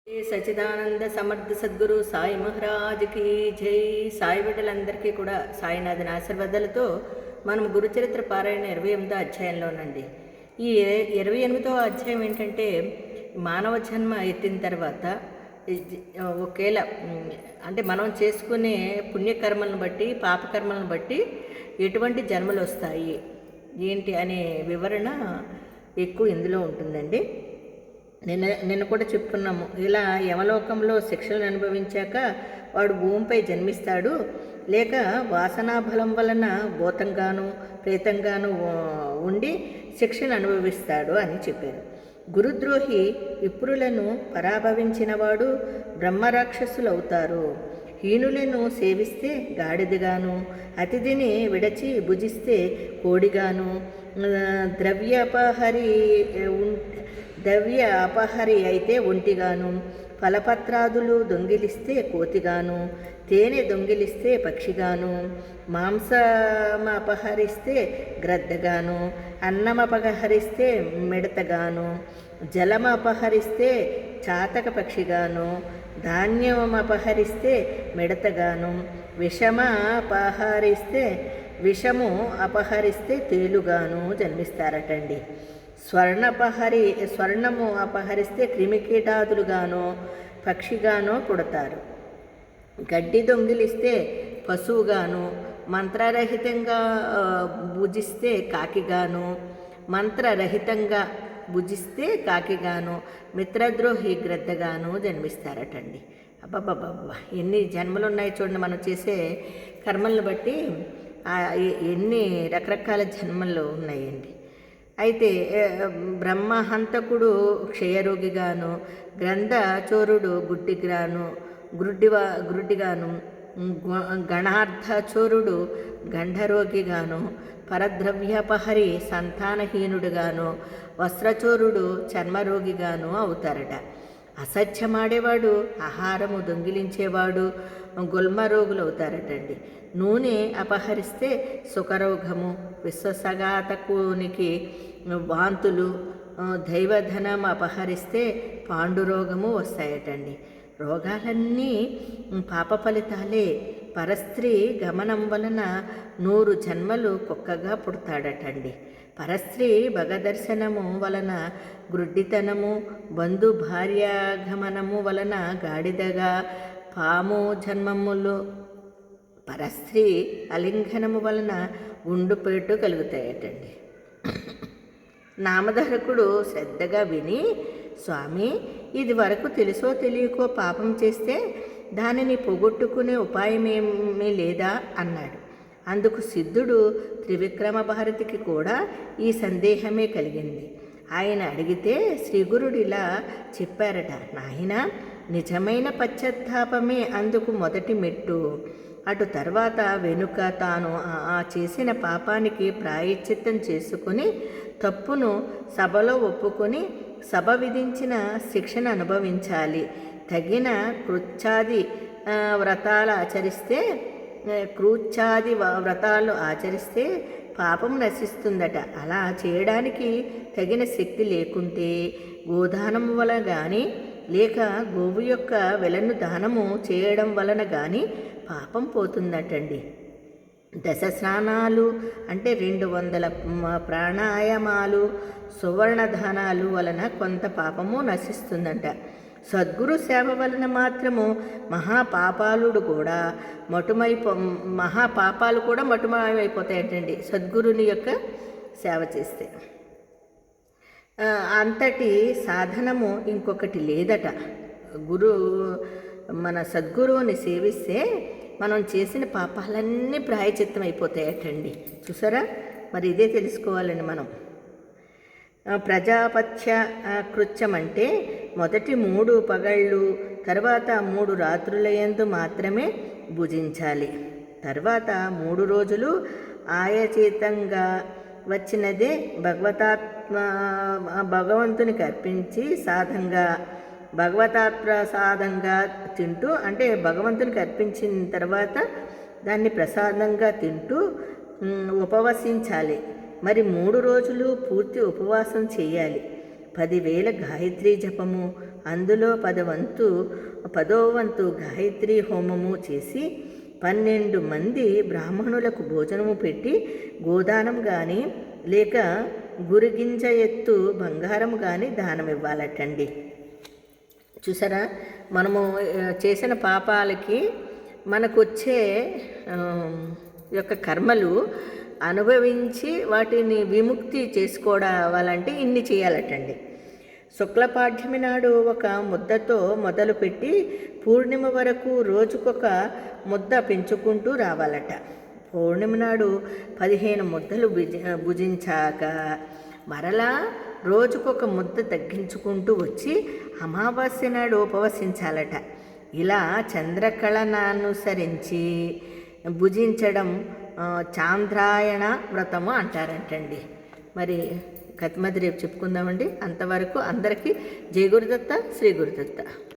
సచిదానంద సమర్థ సద్గురు సాయి మహారాజ్కి జై. సాయి బిడ్డలందరికీ కూడా సాయినాథన్ ఆశీర్వాదాలతో మనం గురుచరిత్ర పారాయణ 28వ అధ్యాయంలోనండి. ఈ 28వ అధ్యాయం ఏంటంటే, మానవ జన్మ ఎత్తిన తర్వాత ఒకేలా అంటే మనం చేసుకునే పుణ్యకర్మలను బట్టి పాపకర్మలను బట్టి ఎటువంటి జన్మలు వస్తాయి ఏంటి అనే వివరణ ఎక్కువ ఇందులో ఉంటుందండి. నిన్న కూడా చెప్పుకున్నాము, ఇలా యమలోకంలో శిక్షలను అనుభవించాక వాడు భూమిపై జన్మిస్తాడు, లేక వాసనాబలం వలన భూతంగాను ప్రేతంగాను ఉండి శిక్షను అనుభవిస్తాడు అని చెప్పారు. గురుద్రోహి విప్రులను పరాభవించినవాడు బ్రహ్మరాక్షసులు అవుతారు. హీనులను సేవిస్తే గాడిదగాను, అతిథిని విడచి భుజిస్తే కోడిగాను, ద్రవ్య అపహరి అయితే ఒంటిగాను, ఫలపత్రాదులు దొంగిలిస్తే కోతిగాను, తేనె దొంగిలిస్తే పక్షిగాను, మాంసం అపహరిస్తే గ్రద్దగాను, అన్నం అపహరిస్తే మిడతగాను, జలం అపహరిస్తే చాతక పక్షిగాను, ధాన్యం అపహరిస్తే మిడతగాను, విషము అపహరిస్తే తేలుగాను జన్మిస్తారటండి. స్వర్ణము అపహరిస్తే క్రిమికీటాదులుగానో పక్షిగానో పుడతారు. గడ్డి దొంగిలిస్తే పశువుగాను, మంత్రరహితంగా భుజిస్తే కాకిగాను, మిత్రద్రోహి గ్రద్దగాను జన్మిస్తారటండి. అబ్బాబ్బాబ్బా, ఎన్ని జన్మలు ఉన్నాయి చూడండి. మనం చేసే కర్మలను బట్టి ఎన్ని రకరకాల జన్మలు ఉన్నాయండి. అయితే బ్రహ్మహంతకుడు క్షయరోగిగాను, గ్రంథచోరుడు గుడ్డిగాను, గణార్థచోరుడు గండరోగిగాను, పరద్రవ్యాపహరి సంతానహీనుడుగాను, వస్త్రచోరుడు చర్మరోగిగాను అవుతారట. అసత్యమాడేవాడు, ఆహారము దొంగిలించేవాడు గుల్మరోగులు అవుతారటండి. నూనె అపహరిస్తే సుఖరోగము, విశ్వసఘాతకునికి వాంతులు, దైవధనం అపహరిస్తే పాండురోగము వస్తాయటండి. రోగాలన్నీ పాప ఫలితాలే. పరస్త్రీ గమనం వలన 100 జన్మలు కుక్కగా పుడతాడటండి. పరస్త్రీ భగదర్శనము వలన గ్రుడ్డితనము, బంధు భార్యాగమనము వలన గాడిదగా పాము జన్మములు, పరస్త్రీ అలింగనము వలన గుండుపేటు కలుగుతాయటండి. నామధారకుడు శ్రద్ధగా విని, స్వామి, ఇది వరకు తెలుసో తెలియకో పాపం చేస్తే దానిని పోగొట్టుకునే ఉపాయమేమీ లేదా అన్నాడు. అందుకు సిద్ధుడు త్రివిక్రమ భారతికి కూడా ఈ సందేహమే కలిగింది. ఆయన అడిగితే శ్రీగురుడిలా చెప్పారట, నాయనా, నిజమైన పశ్చాత్తాపమే అందుకు మొదటి మెట్టు. అటు తర్వాత వెనుక తాను ఆ చేసిన పాపానికి ప్రాయశ్చిత్తం చేసుకుని తప్పును సభలో ఒప్పుకొని సభ విధించిన శిక్షను అనుభవించాలి. తగిన కృచ్ఛాది వ్రతాలు ఆచరిస్తే పాపం నశిస్తుందట. అలా చేయడానికి తగిన శక్తి లేకుంటే గోదానం వలన కానీ, లేక గోవు యొక్క వెలను దానము చేయడం వలన కానీ పాపం పోతుందటండి. 10 స్నానాలు అంటే 200 ప్రాణాయామాలు, సువర్ణదానాలు వలన కొంత పాపము నశిస్తుందంట. సద్గురు సేవ వలన మాత్రము మహాపాపాలు కూడా మటుమాయమైపోతాయటండి. సద్గురుని యొక్క సేవ చేస్తే అంతటి సాధనము ఇంకొకటి లేదట. మన సద్గురువుని సేవిస్తే మనం చేసిన పాపాలన్నీ ప్రాయచిత్తం అయిపోతాయటండి. చూసారా, మరి ఇదే తెలుసుకోవాలండి మనం. ప్రజాపత్య కృత్యం అంటే మొదటి 3 పగళ్ళు, తర్వాత 3 రాత్రులయందు మాత్రమే భుజించాలి. తర్వాత 3 రోజులు ఆయచితంగా వచ్చినదే భగవంతునికి అర్పించి భగవతాప్రసాదంగా తింటూ, అంటే భగవంతునికి అర్పించిన తర్వాత దాన్ని ప్రసాదంగా తింటూ ఉపవసించాలి. మరి 3 రోజులు పూర్తి ఉపవాసం చేయాలి. 10,000 గాయత్రీ జపము, అందులో 10వ వంతు గాయత్రి హోమము చేసి 12 మంది బ్రాహ్మణులకు భోజనము పెట్టి గోదానం కానీ లేక గురిగింజ ఎత్తు బంగారం కానీ దానం ఇవ్వాలటండి. చూసారా, మనము చేసిన పాపాలకి మనకు వచ్చే యొక్క కర్మలు అనుభవించి వాటిని విముక్తి చేసుకోవాలంటే ఇన్ని చేయాలటండి. శుక్లపాఠ్యమి నాడు ఒక ముద్దతో మొదలుపెట్టి పూర్ణిమ వరకు రోజుకొక ముద్ద పెంచుకుంటూ రావాలట. పౌర్ణమి నాడు 15 ముద్దలు భుజించాక మరలా రోజుకొక ముద్ద తగ్గించుకుంటూ వచ్చి అమావాస్య నాడు ఉపవసించాలట. ఇలా చంద్రకళనానుసరించి భుజించడం చాంద్రాయణ వ్రతము అంటారంటండి. మరి కథ రేపు చెప్పుకుందామండి. అంతవరకు అందరికీ జై గురుదత్త, శ్రీ గురుదత్త.